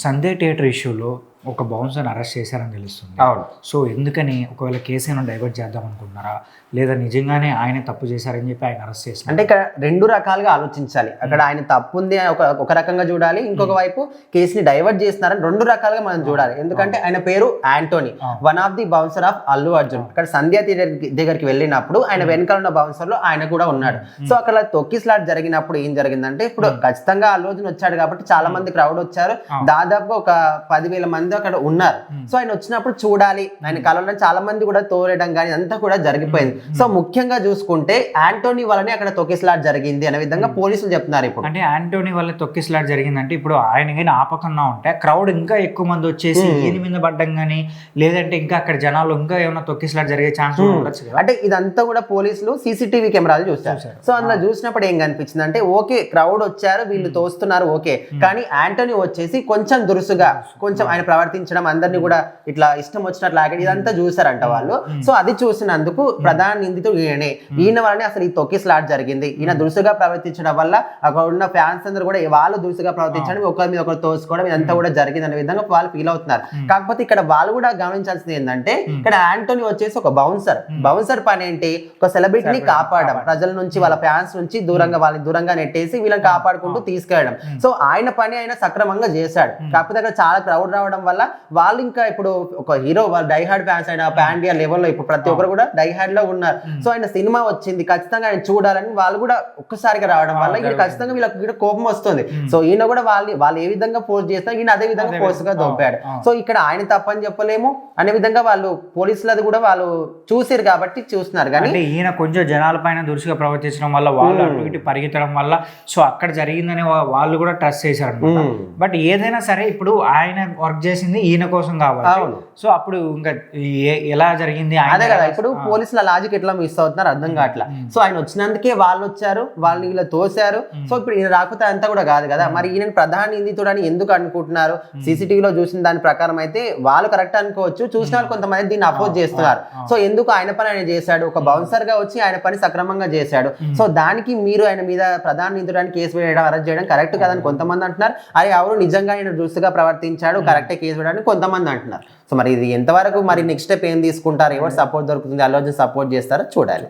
సంధ్య theatre ఇష్యూలో ఒక బౌన్సర్ని arrest చేశారని తెలుస్తుంది. అవును. సో ఎందుకని ఒకవేళ కేసు ఏమైనా డైవర్ట్ చేద్దాం అనుకుంటున్నారా, లేదా నిజంగానే ఆయన తప్పు చేశారని చెప్పి ఆయన అరెస్ట్ చేశారు? అంటే ఇక్కడ రెండు రకాలుగా ఆలోచించాలి. అక్కడ ఆయన తప్పు ఉంది అని ఒక రకంగా చూడాలి, ఇంకొక వైపు కేసుని డైవర్ట్ చేస్తున్నారని రెండు రకాలుగా మనం చూడాలి. ఎందుకంటే ఆయన పేరు Anthony, one of the bouncer of Allu Arjun. అక్కడ సంధ్య థియేటర్ దగ్గరికి వెళ్ళినప్పుడు ఆయన వెనకాల ఉన్న బౌన్సర్ లో ఆయన కూడా ఉన్నాడు. సో అక్కడ తొక్కిస్లాట్ జరిగినప్పుడు ఏం జరిగిందంటే, ఇప్పుడు ఖచ్చితంగా అల్లు అర్జున్ వచ్చాడు కాబట్టి చాలా మంది క్రౌడ్ వచ్చారు, దాదాపుగా ఒక 10,000 మంది అక్కడ ఉన్నారు. సో ఆయన వచ్చినప్పుడు చూడాలి, ఆయన కలవడం చాలా మంది కూడా తోలడం కానీ అంతా కూడా జరిగిపోయింది. సో ముఖ్యంగా చూసుకుంటే యాంటోనీ వల్లనే అక్కడ తొక్కిస్లాట్ జరిగింది అనే విధంగా పోలీసులు చెప్తున్నారు. ఇప్పుడు అంటే యాంటోనీ వల్ల తొక్కిస్లాట్ జరిగిందంటే ఇప్పుడు ఆయన కానీ ఆపకుండా ఉంటే క్రౌడ్ ఇంకా ఎక్కువ మంది వచ్చేసి ఈయన మీద పడ్డం కానీ, లేదంటే ఇంకా అక్కడ జనాలు ఇంకా ఏమైనా తొక్కిస్లాట్ జరిగే ఛాన్స్ ఉండొచ్చు కదా. అంటే ఇదంతా కూడా పోలీసులు సీసీటీవీ కెమెరాలు చూస్తారు. సో అందులో చూసినప్పుడు ఏం కనిపించింది అంటే, ఓకే క్రౌడ్ వచ్చారు, వీళ్ళు తోస్తున్నారు, ఓకే, కానీ యాంటోనీ వచ్చేసి కొంచెం దురుసుగా కొంచెం ఆయన ప్రవర్తించడం, అందరినీ కూడా ఇట్లా ఇష్టం వచ్చినట్లు లాగడం, ఇదంతా చూసారంట వాళ్ళు. సో అది చూసినందుకు ప్రధాన నిందితుడు ఈయన వల్లనే అసలు ఈ తొక్కిస్లాట్ జరిగింది. ఈయన దురుసుగా ప్రవర్తించడం వల్ల అక్కడ ఉన్న ఫ్యాన్స్ అందరూ కూడా వాళ్ళు దురుసుగా ప్రవర్తించడం, ఒకరి మీద ఒకరు తోసుకోవడం, ఇదంతా కూడా జరిగింది అనే విధంగా వాళ్ళు ఫీల్ అవుతున్నారు. కాకపోతే ఇక్కడ వాళ్ళు కూడా గమనించాల్సింది ఏంటంటే, ఇక్కడ యాంటోనీ వచ్చేసి ఒక బౌన్సర్ పని ఏంటి, ఒక సెలబ్రిటీని కాపాడడం, ప్రజల నుంచి వాళ్ళ ఫ్యాన్స్ నుంచి వాళ్ళని దూరంగా నెట్టేసి వీళ్ళని కాపాడుకుంటూ తీసుకెళ్ళడం. సో ఆయన పని ఆయన సక్రమంగా చేశాడు. కాకపోతే అక్కడ చాలా క్రౌడ్ రావడం వల్ల వాళ్ళు ఇంకా ఇప్పుడు ఒక హీరో వాళ్ళు డైహార్డ్ ఫ్యాన్స్ అయినా పాన్ ఇండియా లెవెల్లో ఇప్పుడు ప్రతి ఒక్కరు కూడా డైహార్డ్ లో ఉన్నారు. సో ఆయన సినిమా వచ్చింది ఖచ్చితంగా ఆయన చూడాలని వాళ్ళు కూడా ఒక్కసారిగా రావడం వల్ల ఇక్కడ ఖచ్చితంగా వీళ్ళకి కోపం వస్తుంది. సో ఈయన కూడా వాళ్ళు ఏ విధంగా పోస్ట్ చేస్తారు, ఈయన అదే విధంగా పోస్ట్ గా దొంపాడు. సో ఇక్కడ ఆయన తప్పని చెప్పలేము అనే విధంగా వాళ్ళు పోలీసులది కూడా వాళ్ళు చూసారు కాబట్టి చూస్తున్నారు. కానీ ఈయన కొంచెం జనాల పైన దురుసుగా ప్రవర్తించడం వల్ల వాళ్ళు అటు ఇటు పరిగెత్తడం వల్ల సో అక్కడ జరిగిందని వాళ్ళు కూడా ట్రస్ట్ చేశారు. బట్ ఏదైనా సరే ఇప్పుడు ఆయన వర్క్ చేసింది ఈయన కోసం కాబట్టి, సో అప్పుడు ఇంకా ఎలా జరిగింది అదే కదా. ఇప్పుడు పోలీసుల లాజిక్ ఎట్లా మిస్ అవుతున్నారు అర్థం కావట్లా. సో ఆయన వచ్చినందుకే వాళ్ళు వచ్చారు, వాళ్ళని ఇలా తోశారు. సో ఇప్పుడు ఈయన రాకపోతే అంతా కూడా కాదు కదా. మరి ఈయన ప్రధాన నిందితుడు అని ఎందుకు అనుకుంటున్నారు? సీసీటీవీలో చూసిన దాని ప్రకారం అయితే వాళ్ళు కరెక్ట్ అనుకోవచ్చు, చూసిన వాళ్ళు కొంతమంది దీన్ని అపోజ్ చేస్తున్నారు. సో ఎందుకు ఆయన పని ఆయన చేశాడు, ఒక బౌన్సర్ గా వచ్చి ఆయన పని సక్రమంగా చేశాడు. సో దానికి మీరు ఆయన మీద ప్రధాన నిందితుడానికి కేసు వేయడం, అరెస్ట్ చేయడం కరెక్ట్ కాదని కొంతమంది అంటున్నారు. అరే ఎవరు నిజంగా ఆయన దురుసుగా ప్రవర్తించాడు, కరెక్టే కేసు వేయడానికి కొంతమంది అంటున్నారు. సో మరి ఇది ఎంతవరకు మరి నెక్స్ట్ స్టెప్ ఏం తీసుకుంటారు, ఎవరు సపోర్ట్ దొరుకుతుంది, అల్లు అర్జున్ సపోర్ట్ చేస్తారో చూడాలి.